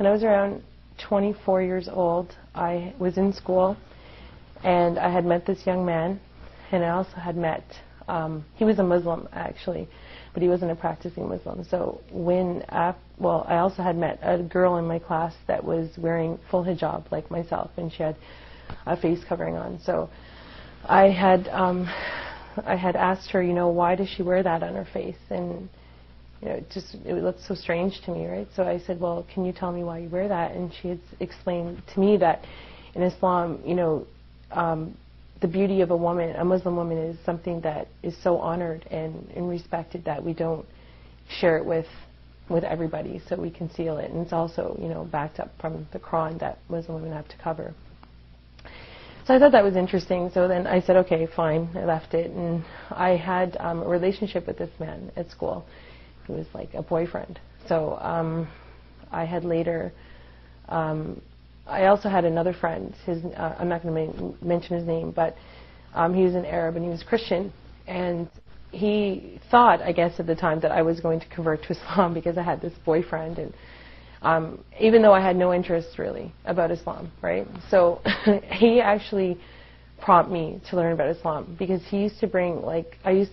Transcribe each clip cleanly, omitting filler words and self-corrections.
when I was around 24 years old, I was in school, and I had met this young man, and I also had met, he was a Muslim actually, but he wasn't a practicing Muslim. So I also had met a girl in my class that was wearing full hijab like myself, and she had a face covering on. So I had asked her, why does she wear that on her face? And it looked so strange to me, right? So I said, well, can you tell me why you wear that? And she had explained to me that in Islam, the beauty of a woman, a Muslim woman, is something that is so honored and respected that we don't share it with everybody, so we conceal it. And it's also, backed up from the Quran that Muslim women have to cover. So I thought that was interesting. So then I said, okay, fine. I left it, and I had a relationship with this man at school. He was like a boyfriend. So I had later, I also had another friend. I'm not going to mention his name, but he was an Arab and he was Christian. And he thought, I guess at the time, that I was going to convert to Islam because I had this boyfriend. And even though I had no interest really about Islam, right? So he actually prompted me to learn about Islam because he used to bring,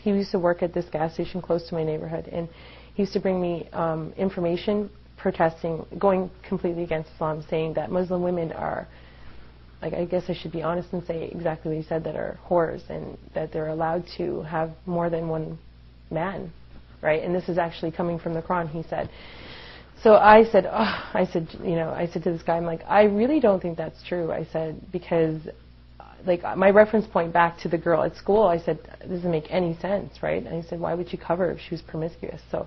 he used to work at this gas station close to my neighborhood, and he used to bring me information protesting, going completely against Islam, saying that Muslim women are, I guess I should be honest and say exactly what he said, that are whores, and that they're allowed to have more than one man, right? And this is actually coming from the Quran, he said. So I said, I said to this guy, I'm like, I really don't think that's true. I said, because my reference point back to the girl at school, I said, it doesn't make any sense, right? And I said, why would she cover if she was promiscuous? So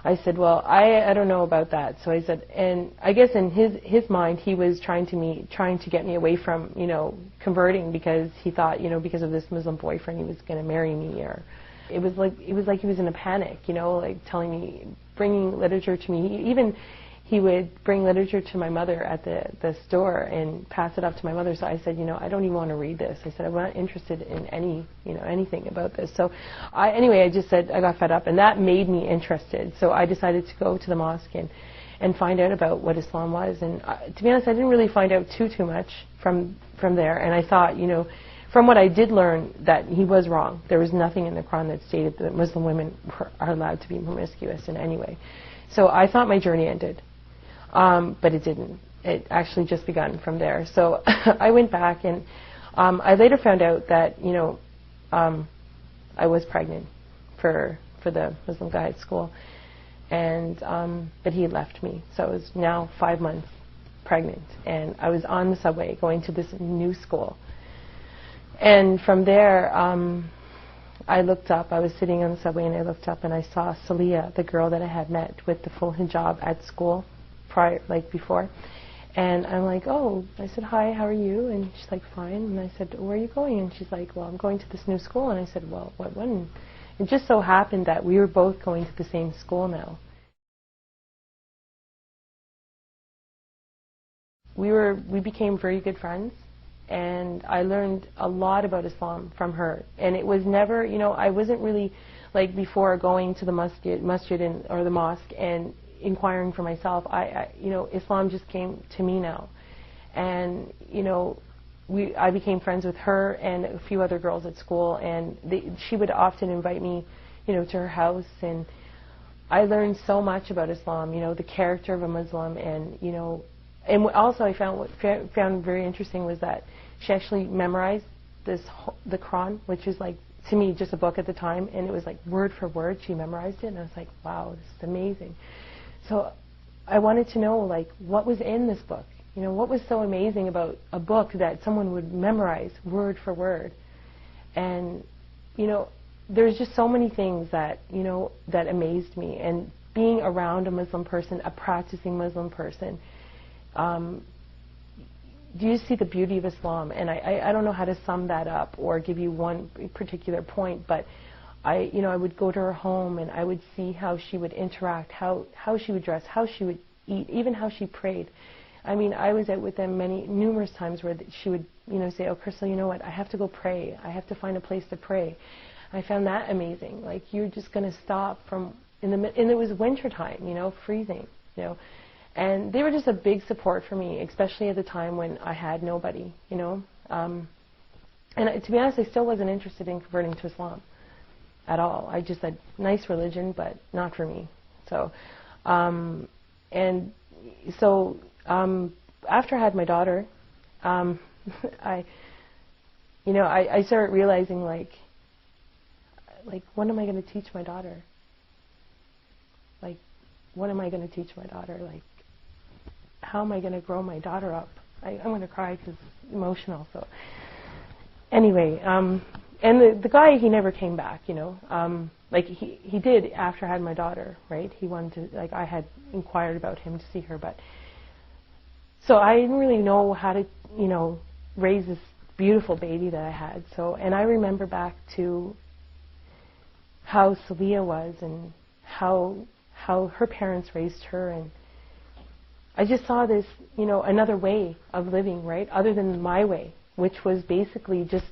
I said, well, I don't know about that. So I said, and I guess in his mind, he was trying to get me away from, converting, because he thought, because of this Muslim boyfriend, he was going to marry me, or it was like he was in a panic, telling me, bringing literature to me. He would bring literature to my mother at the store and pass it up to my mother. So I said, I don't even want to read this. I said, I'm not interested in anything about this. So anyway, I just said, I got fed up, and that made me interested. So I decided to go to the mosque and find out about what Islam was. And to be honest, I didn't really find out too much from there. And I thought, from what I did learn, that he was wrong. There was nothing in the Quran that stated that Muslim women are allowed to be promiscuous in any way. So I thought my journey ended. But it didn't. It actually just begun from there. So I went back, and I later found out that I was pregnant for the Muslim guy at school, and but he had left me. So I was now 5 months pregnant, and I was on the subway going to this new school. And from there, I looked up. I was sitting on the subway, and I looked up, and I saw Salia, the girl that I had met with the full hijab at school before. And I'm like, oh, I said, hi, how are you? And she's like, fine. And I said, where are you going? And she's like, well, I'm going to this new school. And I said, well, what one? It just so happened that we were both going to the same school now. We became very good friends, and I learned a lot about Islam from her. And it was never, I wasn't really, before going to the masjid or the mosque and inquiring for myself. Islam just came to me now, and I became friends with her and a few other girls at school, and she would often invite me, to her house, and I learned so much about Islam. The character of a Muslim, and and also I found very interesting was that she actually memorized the Quran, which is to me just a book at the time, and it was word for word she memorized it, and I was like, wow, this is amazing. So I wanted to know, what was in this book? What was so amazing about a book that someone would memorize word for word? And, there's just so many things that, that amazed me. And being around a Muslim person, a practicing Muslim person, do you see the beauty of Islam? And I don't know how to sum that up or give you one particular point, but I would go to her home, and I would see how she would interact, how she would dress, how she would eat, even how she prayed. I mean, I was out with them numerous times where she would, say, oh, Crystal, you know what, I have to go pray. I have to find a place to pray. I found that amazing. You're just going to stop and it was winter time, freezing, And they were just a big support for me, especially at the time when I had nobody, you know. And to be honest, I still wasn't interested in converting to Islam at all. I just said, nice religion, but not for me. So, after I had my daughter, I started realizing, like, what am I going to teach my daughter? Like, what am I going to teach my daughter? Like, how am I going to grow my daughter up? I'm going to cry because it's emotional. So, anyway, and the guy, he never came back, you know. Like, he did after I had my daughter, right? He wanted to, like, I had inquired about him to see her, but so I didn't really know how to, you know, raise this beautiful baby that I had. So, and I remember back to how Celia was and how her parents raised her, and I just saw this, you know, another way of living, right? Other than my way, which was basically just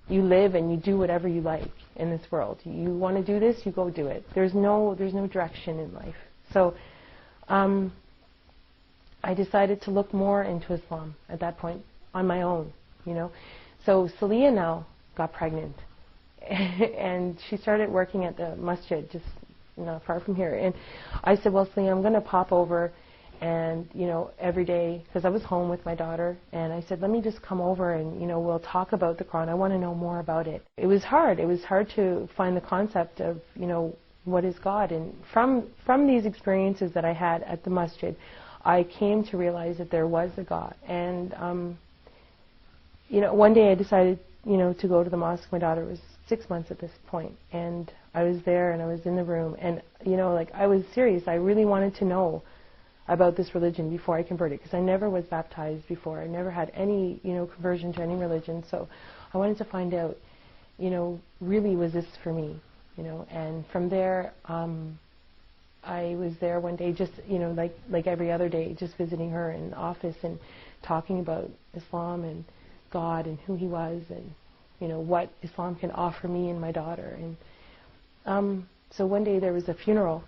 you live and you do whatever you like in this world. You want to do this, you go do it. There's no direction in life. So I decided to look more into Islam at that point on my own, you know. So Celia now got pregnant, and she started working at the masjid just not far from here. And I said, well, Celia, I'm going to pop over, and, you know, every day, because I was home with my daughter, and I said, let me just come over and, you know, we'll talk about the Quran. I want to know more about it. It was hard. It was hard to find the concept of, you know, what is God. And from these experiences that I had at the masjid, I came to realize that there was a God. And, you know, one day I decided, you know, to go to the mosque. My daughter was 6 months at this point, and I was there and I was in the room, and, you know, like, I was serious. I really wanted to know about this religion before I converted, because I never was baptized before. I never had any, you know, conversion to any religion. So I wanted to find out, you know, really, was this for me, you know? And from there, I was there one day, just, you know, like every other day, just visiting her in the office and talking about Islam and God and who He was, and, you know, what Islam can offer me and my daughter. And so one day there was a funeral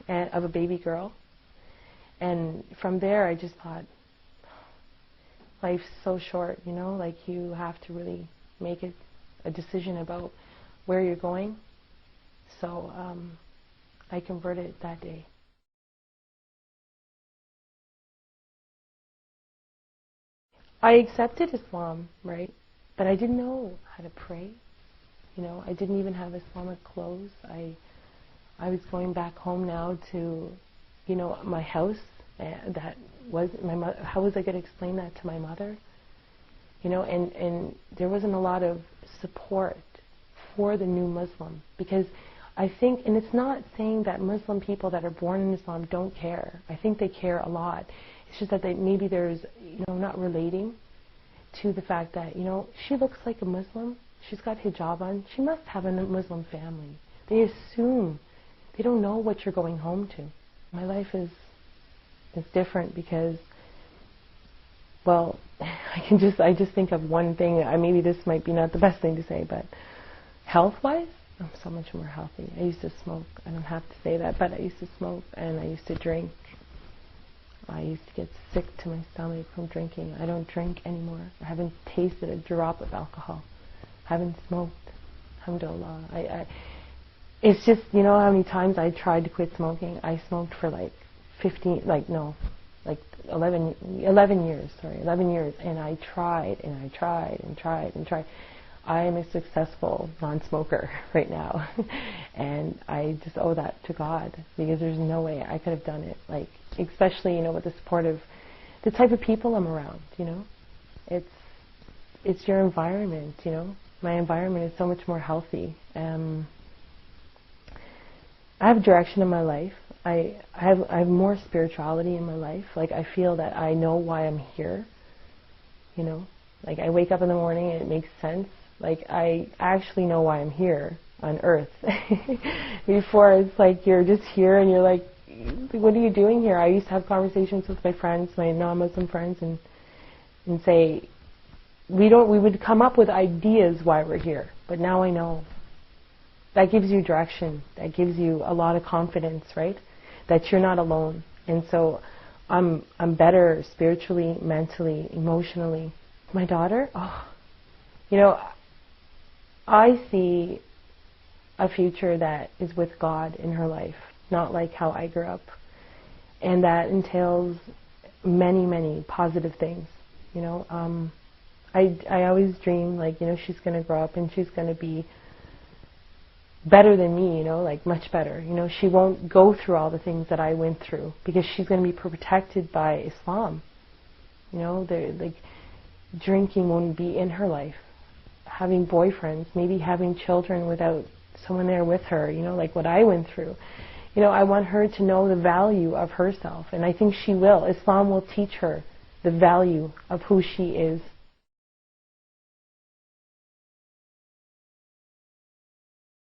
of a baby girl, and from there I just thought, life's so short, you know, like, you have to really make it a decision about where you're going. So I converted that day. I accepted Islam, right, but I didn't know how to pray. You know, I didn't even have Islamic clothes. I was going back home now to, you know, my house. That was my mother. How was I going to explain that to my mother? You know, and there wasn't a lot of support for the new Muslim, because I think, and it's not saying that Muslim people that are born in Islam don't care. I think they care a lot. It's just that maybe there's, you know, not relating to the fact that, you know, she looks like a Muslim. She's got hijab on. She must have a Muslim family. They assume. They don't know what you're going home to. My life is different because, well, I just think of one thing. Maybe this might be not the best thing to say, but health-wise, I'm so much more healthy. I used to smoke. I don't have to say that, but I used to smoke and I used to drink. I used to get sick to my stomach from drinking. I don't drink anymore. I haven't tasted a drop of alcohol. I haven't smoked. Alhamdulillah. It's just, you know how many times I tried to quit smoking? I smoked for like 11 years, and I tried and I tried and tried and tried. I am a successful non-smoker right now, and I just owe that to God, because there's no way I could have done it, like, especially, you know, with the support of the type of people I'm around, you know. It's your environment, you know. My environment is so much more healthy. I have direction in my life. I have more spirituality in my life. Like, I feel that I know why I'm here, you know. Like, I wake up in the morning and it makes sense. Like, I actually know why I'm here on Earth. Before, it's like you're just here and you're like, what are you doing here? I used to have conversations with my friends, my non-Muslim friends, and say, we would come up with ideas why we're here, but now I know. That gives you direction. That gives you a lot of confidence, right? that you're not alone. And so I'm better spiritually, mentally, emotionally. My daughter, you know, I see a future that is with God in her life, not like how I grew up. And that entails many, many positive things. You know, I always dream, like, you know, she's going to grow up and she's going to be better than me, you know, like much better. You know, she won't go through all the things that I went through because she's going to be protected by Islam. You know, like, drinking won't be in her life. Having boyfriends, maybe having children without someone there with her, you know, like what I went through. You know, I want her to know the value of herself, and I think she will. Islam will teach her the value of who she is.